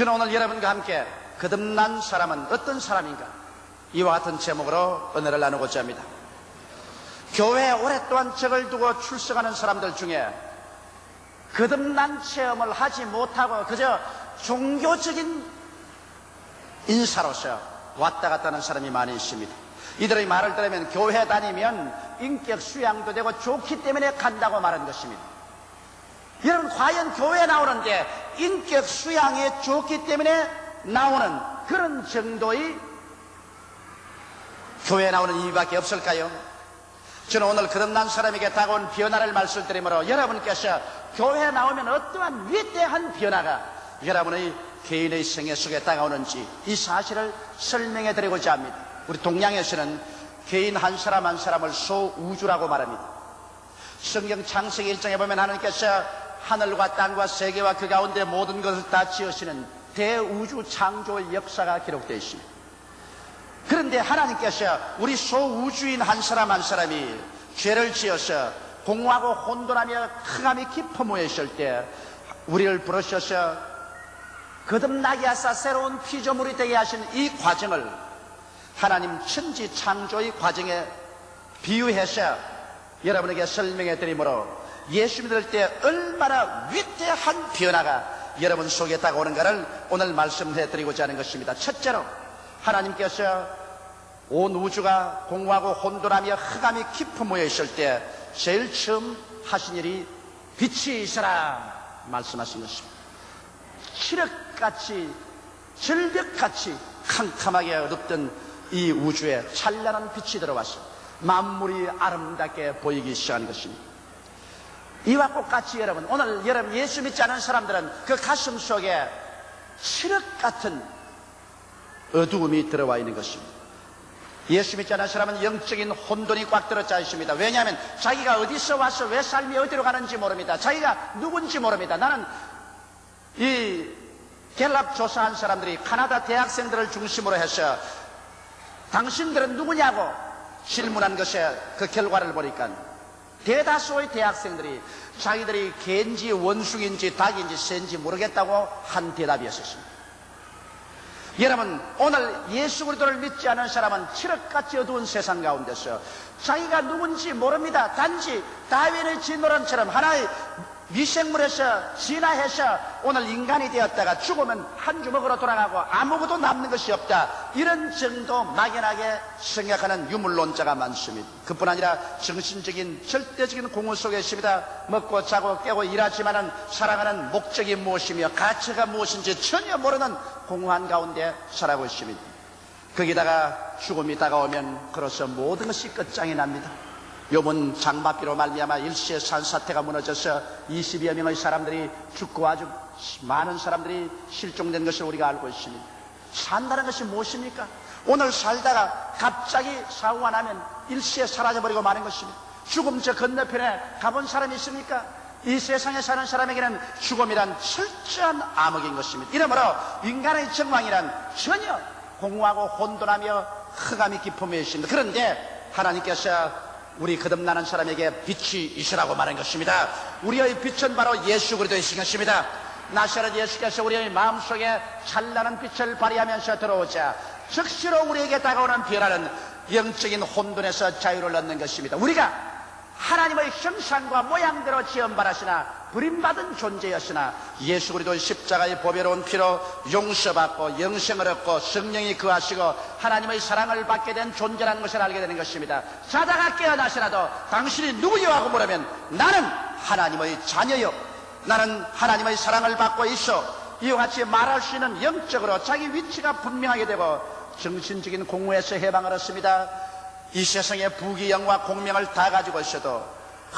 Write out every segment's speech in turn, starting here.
저는 오늘 여러분과 함께 거듭난 사람은 어떤 사람인가, 이와 같은 제목으로 은혜를 나누고자 합니다. 교회에 오랫동안 적을 두고 출석하는 사람들 중에 거듭난 체험을 하지 못하고 그저 종교적인 인사로서 왔다 갔다 하는 사람이 많이 있습니다. 이들의 말을 들으면 교회 다니면 인격 수양도 되고 좋기 때문에 간다고 말하는 것입니다. 여러분, 과연 교회에 나오는데 인격 수양이 좋기 때문에 나오는 그런 정도의 교회에 나오는 이유밖에 없을까요? 저는 오늘 거듭난 사람에게 다가온 변화를 말씀드리므로 여러분께서 교회에 나오면 어떠한 위대한 변화가 여러분의 개인의 생애 속에 다가오는지 이 사실을 설명해 드리고자 합니다. 우리 동양에서는 개인 한 사람 한 사람을 소우주라고 말합니다. 성경 창세기 1장에 보면 하나님께서 하늘과 땅과 세계와 그 가운데 모든 것을 다 지으시는 대우주 창조의 역사가 기록되어 있습니다. 그런데 하나님께서 우리 소우주인 한 사람 한 사람이 죄를 지어서 공허하고 혼돈하며 흑암이 깊어 모여 있을 때 우리를 부르셔서 거듭나게 하사 새로운 피조물이 되게 하신 이 과정을 하나님 천지 창조의 과정에 비유해서 여러분에게 설명해 드리므로 예수 믿을 때 얼마나 위대한 변화가 여러분 속에 다가오는가를 오늘 말씀해 드리고자 하는 것입니다. 첫째로 하나님께서 온 우주가 공허하고 혼돈하며 흑암이 깊어 모여 있을 때 제일 처음 하신 일이 빛이 있어라 말씀하신 것입니다. 칠흑같이 절벽같이 캄캄하게 어둡던 이 우주에 찬란한 빛이 들어와서 만물이 아름답게 보이기 시작한 것입니다. 이와 똑같이 여러분, 오늘 여러분 예수 믿지 않은 사람들은 그 가슴 속에 칠흑같은 어두움이 들어와 있는 것입니다. 예수 믿지 않은 사람은 영적인 혼돈이 꽉 들어차 있습니다. 왜냐하면 자기가 어디서 와서 왜 삶이 어디로 가는지 모릅니다. 자기가 누군지 모릅니다. 나는 이 갤럽 조사한 사람들이 카나다 대학생들을 중심으로 해서 당신들은 누구냐고 질문한 것에 그 결과를 보니까 대다수의 대학생들이 자기들이 개인지 원숭인지 닭인지 새인지 모르겠다고 한 대답이었습니다. 여러분, 오늘 예수 그리스도를 믿지 않은 사람은 칠흑같이 어두운 세상 가운데서 자기가 누군지 모릅니다. 단지 다윈의 진노론처럼 하나의 미생물에서 진화해서 오늘 인간이 되었다가 죽으면 한 주먹으로 돌아가고 아무것도 남는 것이 없다, 이런 정도 막연하게 생각하는 유물론자가 많습니다. 그뿐 아니라 정신적인 절대적인 공허 속에 있습니다. 먹고 자고 깨고 일하지만은 살아가는 목적이 무엇이며 가치가 무엇인지 전혀 모르는 공허한 가운데 살아가고 있습니다. 거기다가 죽음이 다가오면 그로서 모든 것이 끝장이 납니다. 요번 장맛비로 말미암아 일시에 산사태가 무너져서 20여 명의 사람들이 죽고 아주 많은 사람들이 실종된 것을 우리가 알고 있습니다. 산다는 것이 무엇입니까? 오늘 살다가 갑자기 사고가 나면 일시에 사라져버리고 마는 것입니다. 죽음 저 건너편에 가본 사람이 있습니까? 이 세상에 사는 사람에게는 죽음이란 철저한 암흑인 것입니다. 이러므로 인간의 정황이란 전혀 공허하고 혼돈하며 흑암이 깊어 모여 있습니다. 그런데 하나님께서 우리 거듭나는 사람에게 빛이 있으라고 말한 것입니다. 우리의 빛은 바로 예수 그리스도이신 것입니다. 나사렛 예수께서 우리의 마음속에 찬란한 빛을 발휘하면서 들어오자 즉시로 우리에게 다가오는 변화는 영적인 혼돈에서 자유를 얻는 것입니다. 우리가 하나님의 형상과 모양대로 지음받았으나 버림받은 존재였으나 예수 그리스도의 십자가의 보배로운 피로 용서받고 영생을 얻고 성령이 거하시고 하나님의 사랑을 받게 된 존재라는 것을 알게 되는 것입니다. 자다가 깨어나시라도 당신이 누구요 하고 물으면 나는 하나님의 자녀요, 나는 하나님의 사랑을 받고 있어, 이와 같이 말할 수 있는 영적으로 자기 위치가 분명하게 되고 정신적인 공허에서 해방을 얻습니다. 이 세상의 부귀영화 공명을 다 가지고 있어도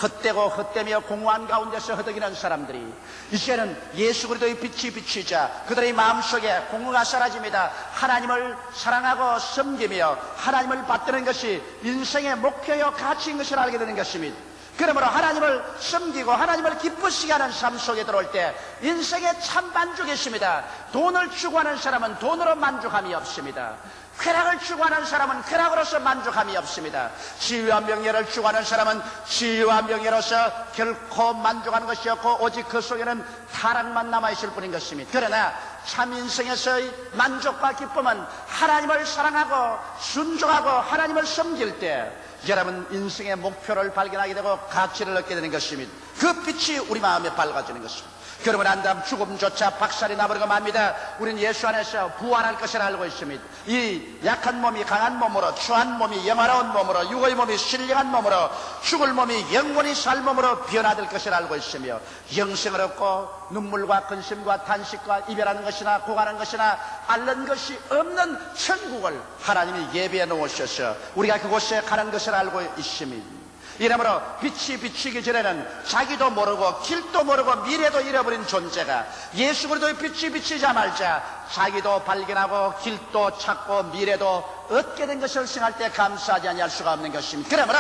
헛되고 헛되며 공허한 가운데서 허덕이는 사람들이 이제는 예수 그리스도의 빛이 비치자 그들의 마음속에 공허가 사라집니다. 하나님을 사랑하고 섬기며 하나님을 받드는 것이 인생의 목표요 가치인 것을 알게 되는 것입니다. 그러므로 하나님을 섬기고 하나님을 기쁘시게 하는 삶 속에 들어올 때 인생에 참 만족이 있습니다. 돈을 추구하는 사람은 돈으로 만족함이 없습니다. 쾌락을 추구하는 사람은 쾌락으로서 만족함이 없습니다. 지위와 명예를 추구하는 사람은 지위와 명예로서 결코 만족하는 것이 없고 오직 그 속에는 타락만 남아있을 뿐인 것입니다. 그러나 참 인생에서의 만족과 기쁨은 하나님을 사랑하고 순종하고 하나님을 섬길 때 여러분 인생의 목표를 발견하게 되고 가치를 얻게 되는 것입니다. 그 빛이 우리 마음에 밝아지는 것입니다. 그러면 안 다음 죽음조차 박살이 나버리고 맙니다. 우리는 예수 안에서 부활할 것을 알고 있습니다. 이 약한 몸이 강한 몸으로, 추한 몸이 영화로운 몸으로, 육의 몸이 신령한 몸으로, 죽을 몸이 영원히 살 몸으로 변화될 것을 알고 있으며 영생을 얻고 눈물과 근심과 탄식과 이별하는 것이나 고가는 것이나 앓는 것이 없는 천국을 하나님이 예비해 놓으셔서 우리가 그곳에 가는 것을 알고 있습니다. 이러므로 빛이 비치기 전에는 자기도 모르고 길도 모르고 미래도 잃어버린 존재가 예수 그리스도의 빛이 비치자마자 자기도 발견하고 길도 찾고 미래도 얻게 된 것을 생각할 때 감사하지 아니할 수가 없는 것입니다. 그러므로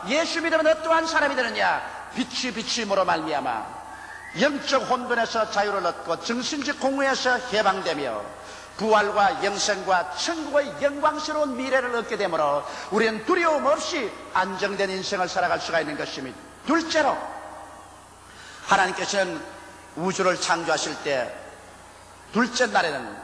예수 믿으면 어떠한 사람이 되느냐? 빛이 비침으로 말미암아 영적 혼돈에서 자유를 얻고 정신적 공허에서 해방되며 부활과 영생과 천국의 영광스러운 미래를 얻게 되므로 우리는 두려움 없이 안정된 인생을 살아갈 수가 있는 것입니다. 둘째로 하나님께서는 우주를 창조하실 때 둘째 날에는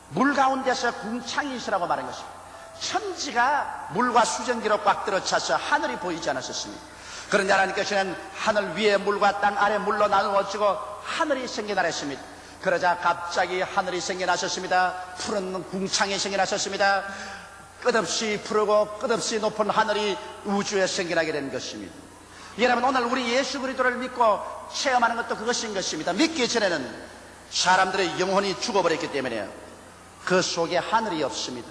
물 가운데서 궁창이시라고 말한 것입니다. 천지가 물과 수증기로 꽉 들어차서 하늘이 보이지 않았었습니다. 그런데 하나님께서는 하늘 위에 물과 땅 아래 물로 나누어지고 하늘이 생겨나라 했습니다. 그러자 갑자기 하늘이 생겨나셨습니다. 푸른 궁창이 생겨나셨습니다. 끝없이 푸르고 끝없이 높은 하늘이 우주에 생겨나게 된 것입니다. 여러분 오늘 우리 예수 그리스도를 믿고 체험하는 것도 그것인 것입니다. 믿기 전에는 사람들의 영혼이 죽어버렸기 때문에 그 속에 하늘이 없습니다.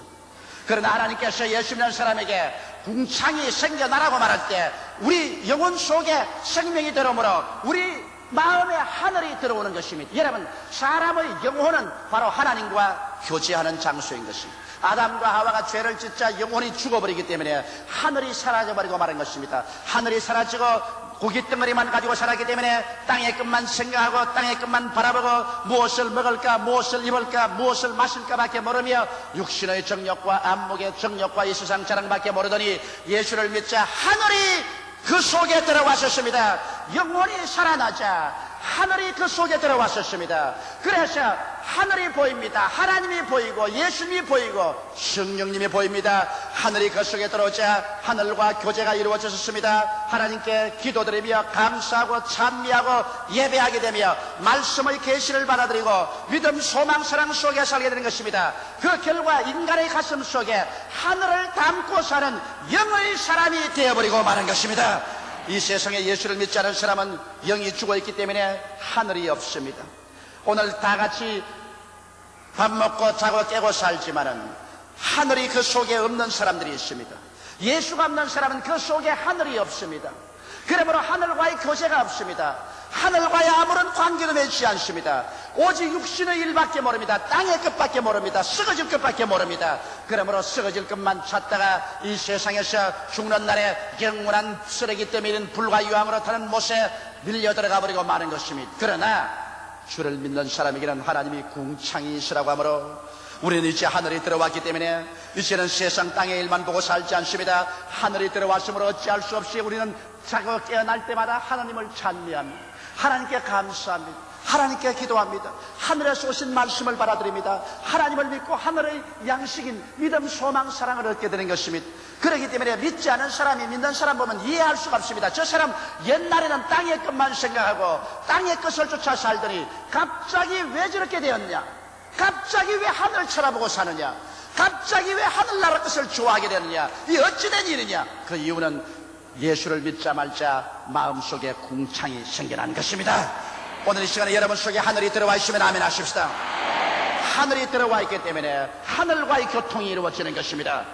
그러나 하나님께서 예수 믿는 사람에게 궁창이 생겨나라고 말할 때 우리 영혼 속에 생명이 들어오므로 우리 마음에 하늘이 들어오는 것입니다. 여러분 사람의 영혼은 바로 하나님과 교제하는 장소인 것입니다. 아담과 하와가 죄를 짓자 영혼이 죽어버리기 때문에 하늘이 사라져버리고 마는 것입니다. 하늘이 사라지고 고깃덩어리만 가지고 살았기 때문에 땅의 것만 생각하고 땅의 것만 바라보고 무엇을 먹을까 무엇을 입을까 무엇을 마실까 밖에 모르며 육신의 정욕과 안목의 정욕과 이 세상 자랑밖에 모르더니 예수를 믿자 하늘이 그 속에 들어왔었습니다. 영혼이 살아나자 하늘이 그 속에 들어왔었습니다. 그래서 하늘이 보입니다. 하나님이 보이고 예수님이 보이고 성령님이 보입니다. 하늘이 그 속에 들어오자 하늘과 교제가 이루어졌습니다. 하나님께 기도드리며 감사하고 찬미하고 예배하게 되며 말씀의 계시를 받아들이고 믿음 소망 사랑 속에 살게 되는 것입니다. 그 결과 인간의 가슴 속에 하늘을 담고 사는 영의 사람이 되어버리고 마는 것입니다. 이 세상에 예수를 믿지 않은 사람은 영이 죽어있기 때문에 하늘이 없습니다. 오늘 다 같이 밥 먹고 자고 깨고 살지만은 하늘이 그 속에 없는 사람들이 있습니다. 예수가 없는 사람은 그 속에 하늘이 없습니다. 그러므로 하늘과의 교제가 없습니다. 하늘과의 아무런 관계도 맺지 않습니다. 오직 육신의 일밖에 모릅니다. 땅의 것밖에 모릅니다. 썩어질 것밖에 모릅니다. 그러므로 썩어질 것만 찾다가 이 세상에서 죽는 날에 영원한 쓰레기 때문에 불과 유황으로 타는 못에 밀려 들어가 버리고 마는 것입니다. 그러나 주를 믿는 사람에게는 하나님이 궁창이시라고 하므로 우리는 이제 하늘이 들어왔기 때문에 이제는 세상 땅의 일만 보고 살지 않습니다. 하늘이 들어왔으므로 어찌할 수 없이 우리는 자고 깨어날 때마다 하나님을 찬미합니다. 하나님께 감사합니다. 하나님께 기도합니다. 하늘에서 오신 말씀을 받아들입니다. 하나님을 믿고 하늘의 양식인 믿음, 소망, 사랑을 얻게 되는 것입니다. 그렇기 때문에 믿지 않은 사람이 믿는 사람 보면 이해할 수가 없습니다. 저 사람 옛날에는 땅의 것만 생각하고 땅의 것을 쫓아 살더니 갑자기 왜 저렇게 되었냐? 갑자기 왜 하늘을 쳐다보고 사느냐? 갑자기 왜 하늘나라 것을 좋아하게 되느냐? 이 어찌된 일이냐? 그 이유는 예수를 믿자 말자 마음속에 궁창이 생겨난 것입니다. 오늘 이 시간에 여러분 속에 하늘이 들어와 있으면 아멘 하십시다. 하늘이 들어와 있기 때문에 하늘과의 교통이 이루어지는 것입니다.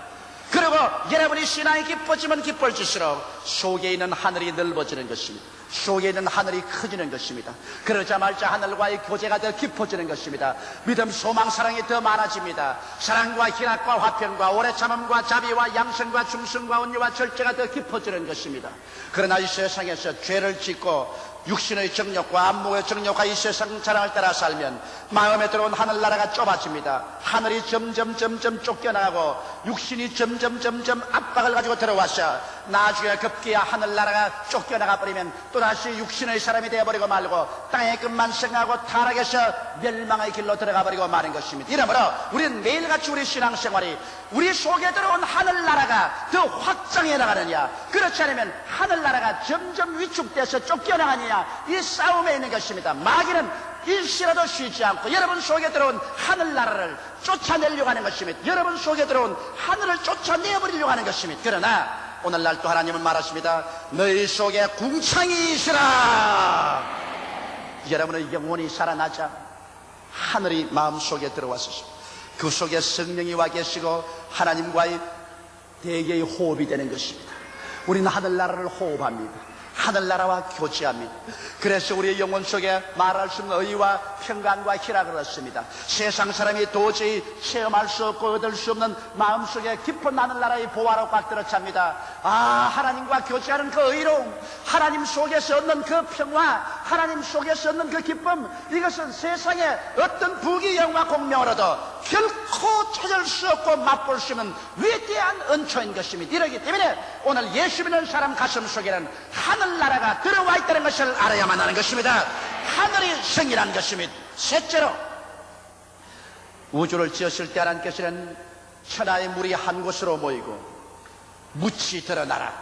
그리고 여러분이 신앙이 깊어지면 깊어질수록 속에 있는 하늘이 넓어지는 것입니다. 속에 있는 하늘이 커지는 것입니다. 그러자마자 하늘과의 교제가 더 깊어지는 것입니다. 믿음, 소망, 사랑이 더 많아집니다. 사랑과 희락과 화평과 오래 참음과 자비와 양성과 중성과 온유와 절제가 더 깊어지는 것입니다. 그러나 이 세상에서 죄를 짓고 육신의 정욕과 안목의 정욕과 이 세상 자랑을 따라 살면 마음에 들어온 하늘나라가 좁아집니다. 하늘이 점점 쫓겨나고 육신이 점점 압박을 가지고 들어와서 나중에 급기야 하늘나라가 쫓겨나가 버리면 또다시 육신의 사람이 되어버리고 말고 땅의 끝만 생각하고 타락해서 멸망의 길로 들어가 버리고 마는 것입니다. 이러므로 우리는 매일같이 우리 신앙생활이 우리 속에 들어온 하늘나라가 더 확장해 나가느냐, 그렇지 않으면 하늘나라가 점점 위축돼서 쫓겨나가느냐, 이 싸움에 있는 것입니다. 마귀는 일시라도 쉬지 않고 여러분 속에 들어온 하늘나라를 쫓아내려고 하는 것입니다. 여러분 속에 들어온 하늘을 쫓아내버리려고 하는 것입니다. 그러나 오늘날 또 하나님은 말하십니다. 너희 속에 궁창이 있으라. 여러분의 영혼이 살아나자 하늘이 마음속에 들어왔습니다. 그 속에 성령이 와 계시고 하나님과의 대개의 호흡이 되는 것입니다. 우리는 하늘나라를 호흡합니다. 하늘나라와 교제합니다. 그래서 우리의 영혼 속에 말할 수 없는 의와 평강과 희락을 얻습니다. 세상 사람이 도저히 체험할 수 없고 얻을 수 없는 마음속에 깊은 하늘나라의 보화로 꽉 들어찹니다. 하나님과 교제하는 그 의로움, 하나님 속에서 얻는 그 평화, 하나님 속에서 얻는 그 기쁨, 이것은 세상에 어떤 부귀 영화 공명으로도 결코 찾을 수 없고 맛볼 수 없는 위대한 은초인 것입니다. 이러기 때문에 오늘 예수 믿는 사람 가슴 속에는 하늘나라가 들어와 있다는 것을 알아야만 하는 것입니다. 하늘이 성이라는 것입니다. 셋째로, 우주를 지었을 때 하나님께서는 천하의 물이 한 곳으로 모이고 묻이 드러나라.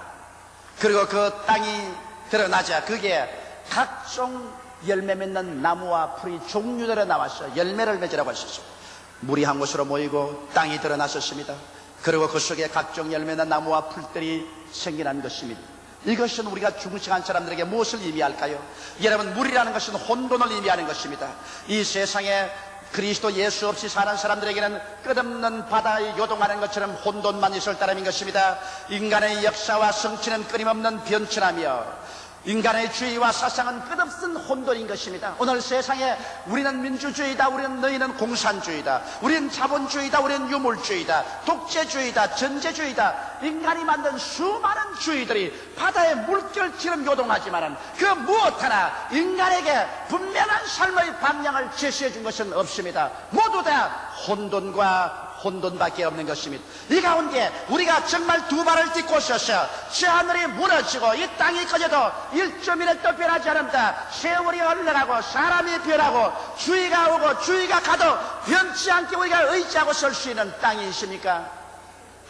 그리고 그 땅이 드러나자 그게 각종 열매 맺는 나무와 풀이 종류대로 나와서 열매를 맺으라고 하셨습니다. 물이 한 곳으로 모이고 땅이 드러났었습니다. 그리고 그 속에 각종 열매나 나무와 풀들이 생겨난 것입니다. 이것은 우리가 중생한 사람들에게 무엇을 의미할까요? 여러분, 물이라는 것은 혼돈을 의미하는 것입니다. 이 세상에 그리스도 예수 없이 사는 사람들에게는 끝없는 바다에 요동하는 것처럼 혼돈만 있을 따름인 것입니다. 인간의 역사와 성취는 끊임없는 변천하며 인간의 주의와 사상은 끝없는 혼돈인 것입니다. 오늘 세상에 우리는 민주주의다, 우리는 너희는 공산주의다, 우리는 자본주의다, 우리는 유물주의다, 독재주의다, 전제주의다, 인간이 만든 수많은 주의들이 바다의 물결처럼 요동하지만 그 무엇 하나 인간에게 분명한 삶의 방향을 제시해 준 것은 없습니다. 모두 다 혼돈밖에 없는 것입니다. 이 가운데 우리가 정말 두 발을 딛고 서서 저 하늘이 무너지고 이 땅이 꺼져도 1.1도 변하지 않는다. 세월이 흘러가고 사람이 변하고 주의가 오고 주의가 가도 변치 않게 우리가 의지하고 설 수 있는 땅이 있습니까?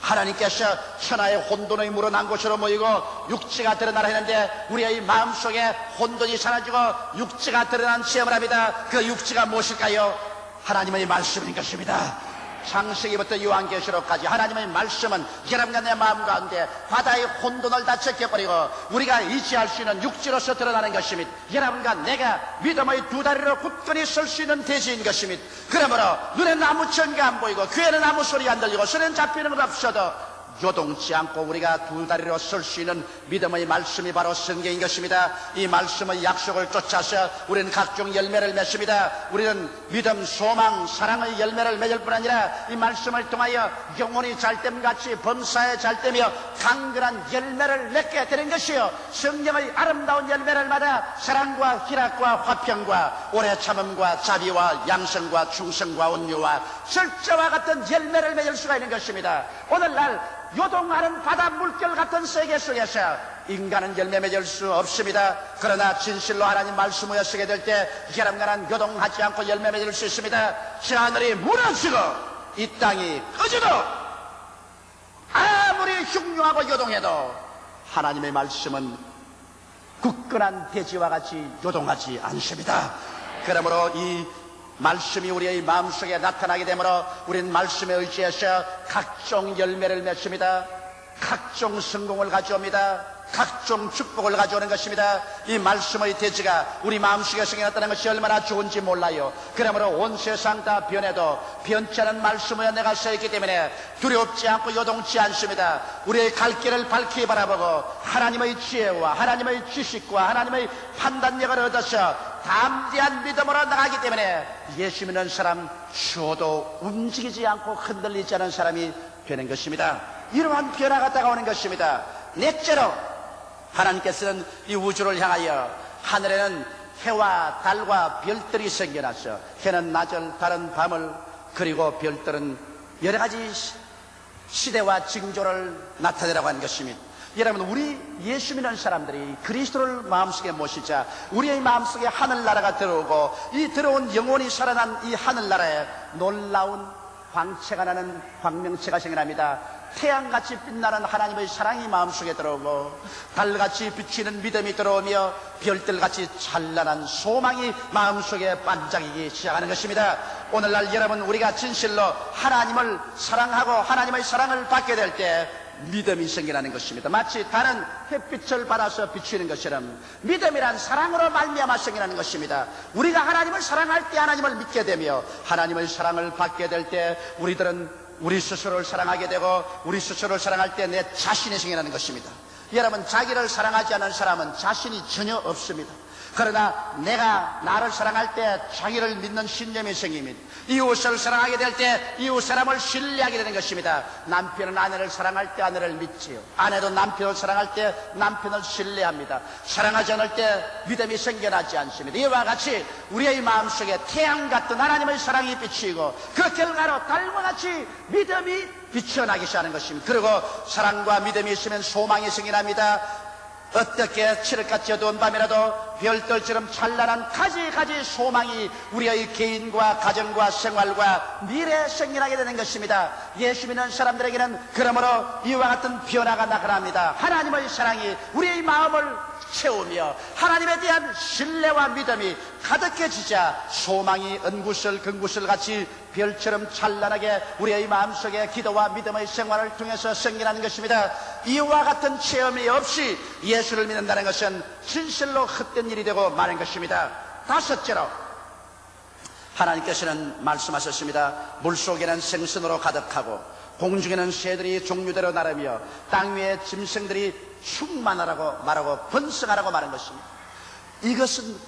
하나님께서 천하의 혼돈의 물은 한 곳으로 모이고 육지가 드러나라 했는데 우리의 마음속에 혼돈이 사라지고 육지가 드러난 체험을 합니다. 그 육지가 무엇일까요? 하나님의 말씀인 것입니다. 창세기부터 요한계시록까지 하나님의 말씀은 여러분과 내 마음 가운데 바다의 혼돈을 다 제껴버리고 우리가 의지할 수 있는 육지로서 드러나는 것입니다. 여러분과 내가 믿음의 두 다리로 굳건히 설 수 있는 대지인 것입니다. 그러므로 눈에는 아무 전가 안 보이고 귀에는 아무 소리 안 들리고 손에는 잡히는 것 없어도 요동치 않고 우리가 두 다리로 설 수 있는 믿음의 말씀이 바로 성경인 것입니다. 이 말씀의 약속을 쫓아서 우리는 각종 열매를 맺습니다. 우리는 믿음, 소망, 사랑의 열매를 맺을 뿐 아니라 이 말씀을 통하여 영혼이 잘됨같이 범사에 잘되며 강건한 열매를 맺게 되는 것이요, 성령의 아름다운 열매를 받아 사랑과 희락과 화평과 오래 참음과 자비와 양성과 충성과 온유와 절제와 같은 열매를 맺을 수가 있는 것입니다. 오늘날 요동하는 바다 물결 같은 세계 속에서 인간은 열매 맺을 수 없습니다. 그러나 진실로 하나님 말씀을 쓰게 될 때 여러분과는 요동하지 않고 열매 맺을 수 있습니다. 저 하늘이 무너지고 이 땅이 꺼져도 아무리 흉흉하고 요동해도 하나님의 말씀은 굳건한 대지와 같이 요동하지 않습니다. 그러므로 이 말씀이 우리의 마음속에 나타나게 되므로 우리는 말씀에 의지해서 각종 열매를 맺습니다. 각종 성공을 가져옵니다. 각종 축복을 가져오는 것입니다. 이 말씀의 대지가 우리 마음속에 생겨났다는 것이 얼마나 좋은지 몰라요. 그러므로 온 세상 다 변해도 변치 않은 말씀에 내가 서있기 때문에 두렵지 않고 요동치 않습니다. 우리의 갈 길을 밝히 바라보고 하나님의 지혜와 하나님의 지식과 하나님의 판단력을 얻어서 담대한 믿음으로 나가기 때문에 예수 믿는 사람 쉬어도 움직이지 않고 흔들리지 않은 사람이 되는 것입니다. 이러한 변화가 다가오는 것입니다. 넷째로, 하나님께서는 이 우주를 향하여 하늘에는 해와 달과 별들이 생겨났어. 해는 낮을, 달은 밤을, 그리고 별들은 여러 가지 시대와 징조를 나타내라고 하는 것입니다. 여러분, 우리 예수 믿는 사람들이 그리스도를 마음속에 모시자 우리의 마음속에 하늘나라가 들어오고, 이 들어온 영원히 살아난 이 하늘나라에 놀라운 광채가 나는 광명체가 생겨납니다. 태양같이 빛나는 하나님의 사랑이 마음속에 들어오고, 달같이 비치는 믿음이 들어오며, 별들같이 찬란한 소망이 마음속에 반짝이기 시작하는 것입니다. 오늘날 여러분, 우리가 진실로 하나님을 사랑하고 하나님의 사랑을 받게 될 때 믿음이 생겨나는 것입니다. 마치 달은 햇빛을 받아서 비추는 것처럼 믿음이란 사랑으로 말미암아 생겨나는 것입니다. 우리가 하나님을 사랑할 때 하나님을 믿게 되며, 하나님의 사랑을 받게 될 때 우리들은 우리 스스로를 사랑하게 되고, 우리 스스로를 사랑할 때 내 자신이 생겨나는 것입니다. 여러분, 자기를 사랑하지 않은 사람은 자신이 전혀 없습니다. 그러나 내가 나를 사랑할 때 자기를 믿는 신념이 생깁니다. 이웃을 사랑하게 될 때 이웃 사람을 신뢰하게 되는 것입니다. 남편은 아내를 사랑할 때 아내를 믿지요. 아내도 남편을 사랑할 때 남편을 신뢰합니다. 사랑하지 않을 때 믿음이 생겨나지 않습니다. 이와 같이 우리의 마음속에 태양 같은 하나님의 사랑이 비치고, 그 결과로 달과 같이 믿음이 비춰나기 시작하는 것입니다. 그리고 사랑과 믿음이 있으면 소망이 생겨납니다. 어떻게 칠흑같이 어두운 밤이라도 별들처럼 찬란한 가지가지 소망이 우리의 개인과 가정과 생활과 미래에 생겨나게 되는 것입니다. 예수 믿는 사람들에게는 그러므로 이와 같은 변화가 나타납니다. 하나님의 사랑이 우리의 마음을 채우며 하나님에 대한 신뢰와 믿음이 가득해지자 소망이 은구슬 금구슬 같이 별처럼 찬란하게 우리의 마음속에 기도와 믿음의 생활을 통해서 생겨나는 것입니다. 이와 같은 체험이 없이 예수를 믿는다는 것은 진실로 헛된 일이 되고 마는 것입니다. 다섯째로, 하나님께서는 말씀하셨습니다. 물속에는 생선으로 가득하고 공중에는 새들이 종류대로 나르며 땅 위에 짐승들이 충만하라고 말하고 번성하라고 말한 것입니다. 이것은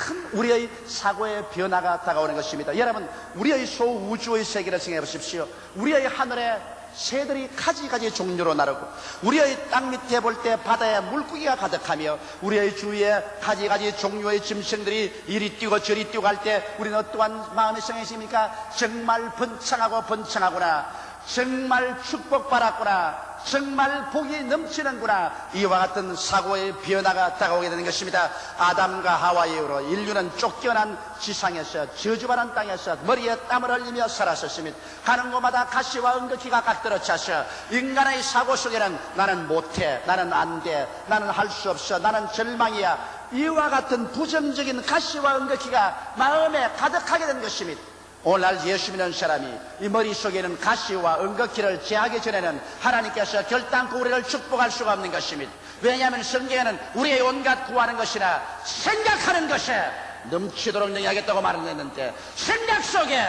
큰 우리의 사고의 변화가 다가오는 것입니다. 여러분, 우리의 소우주의 세계를 생각해 보십시오. 우리의 하늘에 새들이 가지가지 종류로 나르고, 우리의 땅 밑에 볼 때 바다에 물고기가 가득하며, 우리의 주위에 가지가지 종류의 짐승들이 이리 뛰고 저리 뛰고 할 때 우리는 어떠한 마음이 생기십니까? 정말 번창하고 번창하구나, 정말 축복받았구나, 정말 복이 넘치는구나. 이와 같은 사고의 변화가 다가오게 되는 것입니다. 아담과 하와의 이후로 인류는 쫓겨난 지상에서, 저주받은 땅에서 머리에 땀을 흘리며 살았었습니다. 가는 곳마다 가시와 은거키가 깍들어 차서 인간의 사고 속에는 나는 못해, 나는 안 돼, 나는 할 수 없어, 나는 절망이야, 이와 같은 부정적인 가시와 은거키가 마음에 가득하게 된 것입니다. 오늘날 예수 믿는 사람이 이 머릿속에는 가시와 은거키를 제하기 전에는 하나님께서 결단코 우리를 축복할 수가 없는 것입니다. 왜냐하면 성경에는 우리의 온갖 구하는 것이나 생각하는 것에 넘치도록 능하겠다고 말했는데, 생각 속에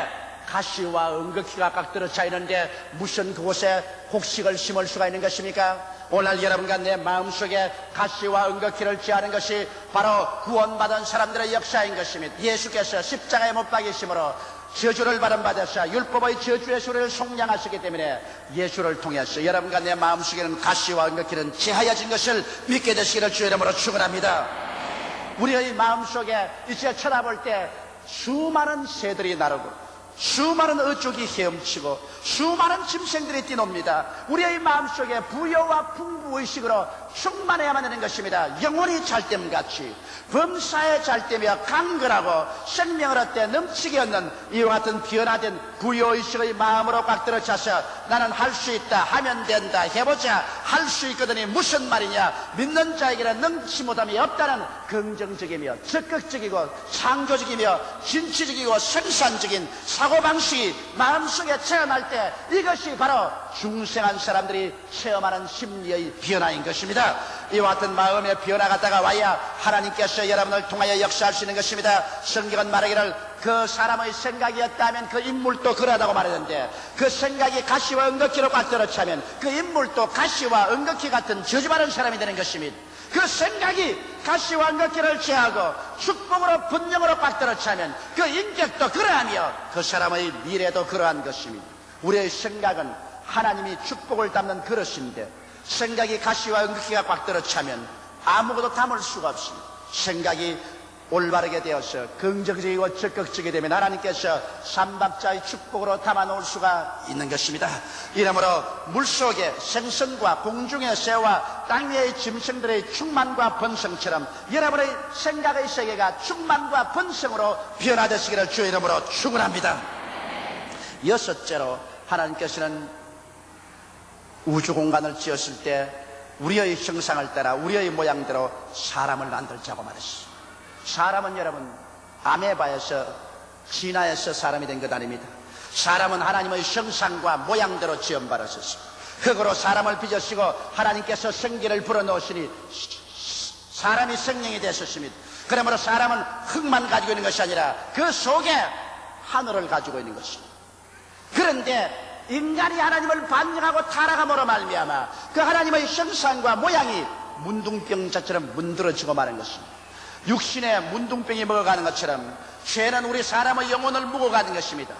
가시와 은거키가 깍들어 차 있는데 무슨 그곳에 곡식을 심을 수가 있는 것입니까? 오늘 여러분과 내 마음속에 가시와 은거키를 제하는 것이 바로 구원받은 사람들의 역사인 것입니다. 예수께서 십자가에 못 박이심으로 저주를 받으셔 율법의 저주의 소리를 속량하시기 때문에 예수를 통해서 여러분과 내 마음속에는 가시와 은거키는 제하여진 것을 믿게 되시기를 주의 이름으로 축원합니다. 우리의 마음속에 이제 쳐다볼 때 수많은 새들이 나르고 수많은 어족이 헤엄치고 수많은 짐승들이 뛰놉니다. 우리의 마음속에 부여와 풍부의식으로 충만해야만 되는 것입니다. 영혼이 잘됨같이 범사에 잘되며 강건하고 생명을 얻되 넘치게 얻는 이와 같은 변화된 부여의식의 마음으로 꽉 들어차서 나는 할 수 있다, 하면 된다, 해보자, 할 수 있거든이 무슨 말이냐, 믿는 자에게는 능치 못함이 없다는 긍정적이며 적극적이고 창조적이며 진취적이고 생산적인 사고방식이 마음속에 체험할 때 이것이 바로 중생한 사람들이 체험하는 심리의 변화인 것입니다. 이와 같은 마음의 변화가 다가와야 하나님께서 여러분을 통하여 역사할 수 있는 것입니다. 성경은 말하기를 그 사람의 생각이었다면 그 인물도 그러하다고 말했는데, 그 생각이 가시와 은거키로 꽉 들어차면 그 인물도 가시와 은거키 같은 저주받은 사람이 되는 것입니다. 그 생각이 가시와 은거키를 제하고 축복으로 분명으로 꽉 들어차면 그 인격도 그러하며 그 사람의 미래도 그러한 것입니다. 우리의 생각은 하나님이 축복을 담는 그릇인데 생각이 가시와 은거키가 꽉 들어차면 아무것도 담을 수가 없습니다. 생각이 올바르게 되어서 긍정적이고 적극적이 되면 하나님께서 삼박자의 축복으로 담아놓을 수가 있는 것입니다. 이러므로 물속의 생선과 공중의 새와 땅 위의 짐승들의 충만과 번성처럼 여러분의 생각의 세계가 충만과 번성으로 변화되시기를 주의 이름으로 축원합니다. 여섯째로 하나님께서는 우주 공간을 지었을 때 우리의 형상을 따라 우리의 모양대로 사람을 만들자고 말했습니다. 사람은 여러분 아메바에서 진화해서 사람이 된 것 아닙니다. 사람은 하나님의 형상과 모양대로 지음받았습니다. 흙으로 사람을 빚으시고 하나님께서 생기를 불어넣으시니 사람이 생명이 되셨습니다. 그러므로 사람은 흙만 가지고 있는 것이 아니라 그 속에 하늘을 가지고 있는 것입니다. 그런데 인간이 하나님을 반역하고 타락함으로 말미암아 그 하나님의 형상과 모양이 문둥병자처럼 문드러지고 마는 것입니다. 육신에 문둥병이 먹어가는 것처럼 죄는 우리 사람의 영혼을 먹어가는 것입니다.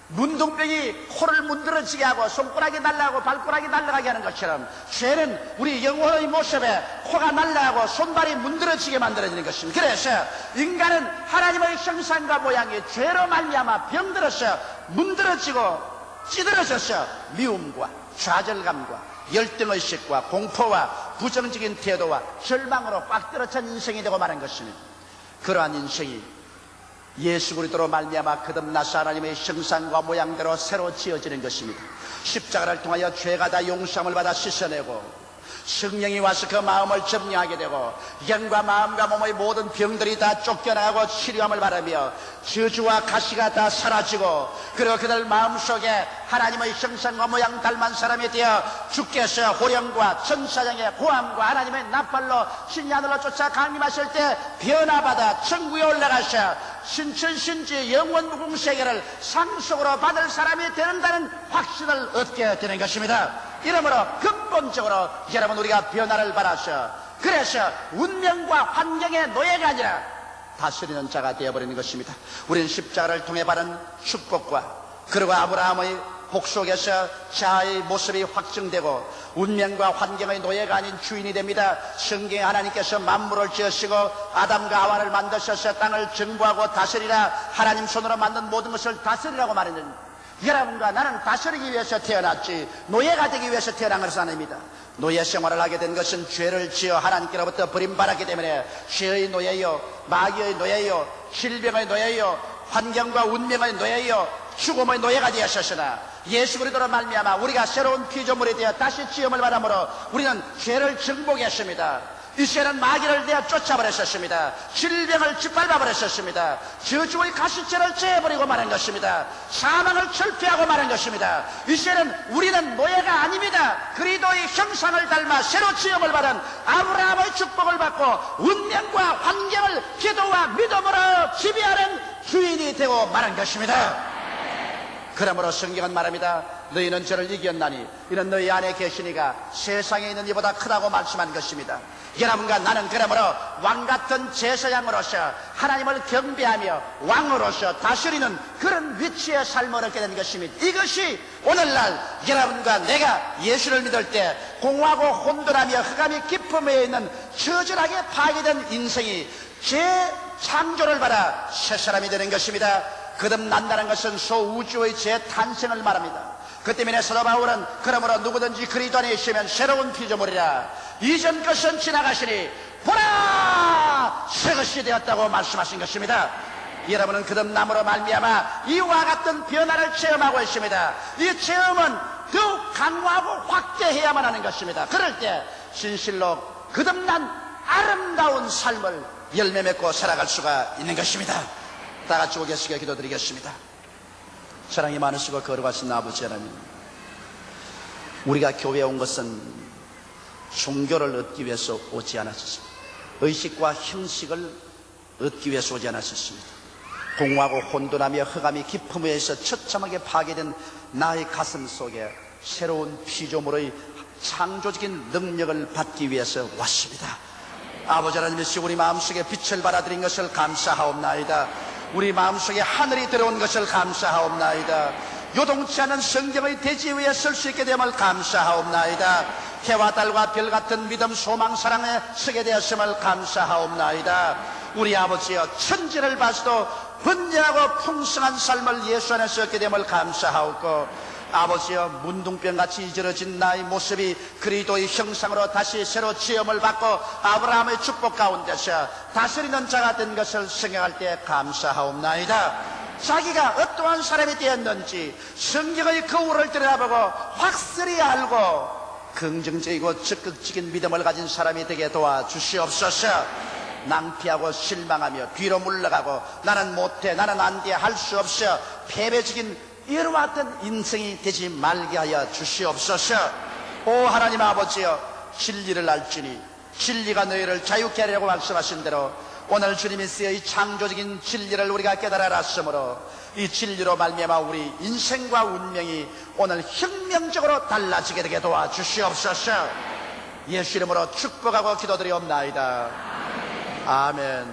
문둥병이 코를 문드러지게 하고 손가락이 날아가고 발가락이 날아가게 하는 것처럼 죄는 우리 영혼의 모습에 코가 날아가고 손발이 문드러지게 만들어지는 것입니다. 그래서 인간은 하나님의 형상과 모양이 죄로 말미암아 병들어서 문드러지고 찌들어져서 미움과 좌절감과 열등의식과 공포와 부정적인 태도와 절망으로 꽉 들어찬 인생이 되고 마는 것입니다. 그러한 인생이 예수 그리스도로 말미암아 거듭나서 하나님의 형상과 모양대로 새로 지어지는 것입니다. 십자가를 통하여 죄가 다 용서함을 받아 씻어내고 성령이 와서 그 마음을 점령하게 되고 영과 마음과 몸의 모든 병들이 다 쫓겨나고 치료함을 바라며 저주와 가시가 다 사라지고 그리고 그들 마음속에 하나님의 형상과 모양 닮은 사람이 되어 주께서 호령과 천사장의 고함과 하나님의 나팔로 신하늘로 쫓아 강림하실 때 변화받아 천국에 올라가셔 신천신지 영원 무궁세계를 상속으로 받을 사람이 되는다는 확신을 얻게 되는 것입니다. 이러므로 근본적으로 여러분 우리가 변화를 받아서 그래서 운명과 환경의 노예가 아니라 다스리는 자가 되어버리는 것입니다. 우리는 십자가를 통해 받은 축복과 그리고 아브라함의 복 속에서 자아의 모습이 확증되고 운명과 환경의 노예가 아닌 주인이 됩니다. 성경에 하나님께서 만물을 지으시고 아담과 하와를 만드셔서 땅을 정부하고 다스리라 하나님 손으로 만든 모든 것을 다스리라고 말했는데 여러분과 나는 다스리기 위해서 태어났지 노예가 되기 위해서 태어난 것은 아닙니다. 노예 생활을 하게 된 것은 죄를 지어 하나님께로부터 버림받았기 때문에 죄의 노예요, 마귀의 노예요, 질병의 노예요, 환경과 운명의 노예요, 죽음의 노예가 되었으나 예수 그리스도로 말미암아 우리가 새로운 피조물이 되어 다시 지음을 받음으로 우리는 죄를 정복했습니다. 이제는 마귀를 내어 쫓아버렸었습니다. 질병을 짓밟아버렸었습니다. 저주의 가시체를 제어버리고 마는 것입니다. 사망을 철폐하고 마는 것입니다. 이제는 우리는 노예가 아닙니다. 그리스도의 형상을 닮아 새로 지음을 받은 아브라함의 축복을 받고 운명과 환경을 기도와 믿음으로 지배하는 주인이 되고 마는 것입니다. 그러므로 성경은 말합니다. 너희는 저를 이겼나니 이는 너희 안에 계시니가 세상에 있는 이보다 크다고 말씀한 것입니다. 여러분과 나는 그러므로 왕같은 제사장으로서 하나님을 경배하며 왕으로서 다스리는 그런 위치의 삶을 얻게 된 것입니다. 이것이 오늘날 여러분과 내가 예수를 믿을 때 공허하고 혼돈하며 흑암이 깊음에 있는 처절하게 파괴된 인생이 재창조를 받아 새 사람이 되는 것입니다. 거듭난다는 것은 소우주의 재탄생을 말합니다. 그 때문에 사도 바울은 그러므로 누구든지 그리스도 안에 있으면 새로운 피조물이라 이전 것은 지나가시니 보라 새 것이 되었다고 말씀하신 것입니다. 여러분은 거듭남으로 말미암아 이와 같은 변화를 체험하고 있습니다. 이 체험은 더욱 강화하고 확대해야만 하는 것입니다. 그럴 때 진실로 거듭난 아름다운 삶을 열매 맺고 살아갈 수가 있는 것입니다. 다 같이 오겠습니다. 기도드리겠습니다. 사랑이 많으시고 거룩하신 아버지 하나님, 우리가 교회에 온 것은 종교를 얻기 위해서 오지 않았습니다. 의식과 형식을 얻기 위해서 오지 않았습니다. 공허하고 혼돈하며 흑암이 깊음에 의해서 처참하게 파괴된 나의 가슴 속에 새로운 피조물의 창조적인 능력을 받기 위해서 왔습니다. 아버지 하나님이시 우리 마음속에 빛을 받아들인 것을 감사하옵나이다. 우리 마음속에 하늘이 들어온 것을 감사하옵나이다. 요동치 않은 성경의 대지 위에 설 수 있게 됨을 감사하옵나이다. 해와 달과 별 같은 믿음, 소망, 사랑에 서게 되었음을 감사하옵나이다. 우리 아버지여, 천지를 봐서도 번영하고 풍성한 삶을 예수 안에서 얻게 됨을 감사하옵고, 아버지여, 문둥병같이 이저러진 나의 모습이 그리스도의 형상으로 다시 새로 지음을 받고 아브라함의 축복 가운데서 다스리는 자가 된 것을 생각할 때 감사하옵나이다. 자기가 어떠한 사람이 되었는지 성경의 거울을 들여다보고 확실히 알고 긍정적이고 적극적인 믿음을 가진 사람이 되게 도와주시옵소서. 낭피하고 실망하며 뒤로 물러가고 나는 못해, 나는 안 돼, 할 수 없어, 패배적인 이와 같은 인생이 되지 말게 하여 주시옵소서. 오 하나님 아버지여, 진리를 알지니 진리가 너희를 자유케 하리라고 말씀하신 대로 오늘 주님이 쓰여 이 창조적인 진리를 우리가 깨달아 알았으므로 이 진리로 말미암아 우리 인생과 운명이 오늘 혁명적으로 달라지게 되게 도와주시옵소서. 예수 이름으로 축복하고 기도드리옵나이다. 아멘.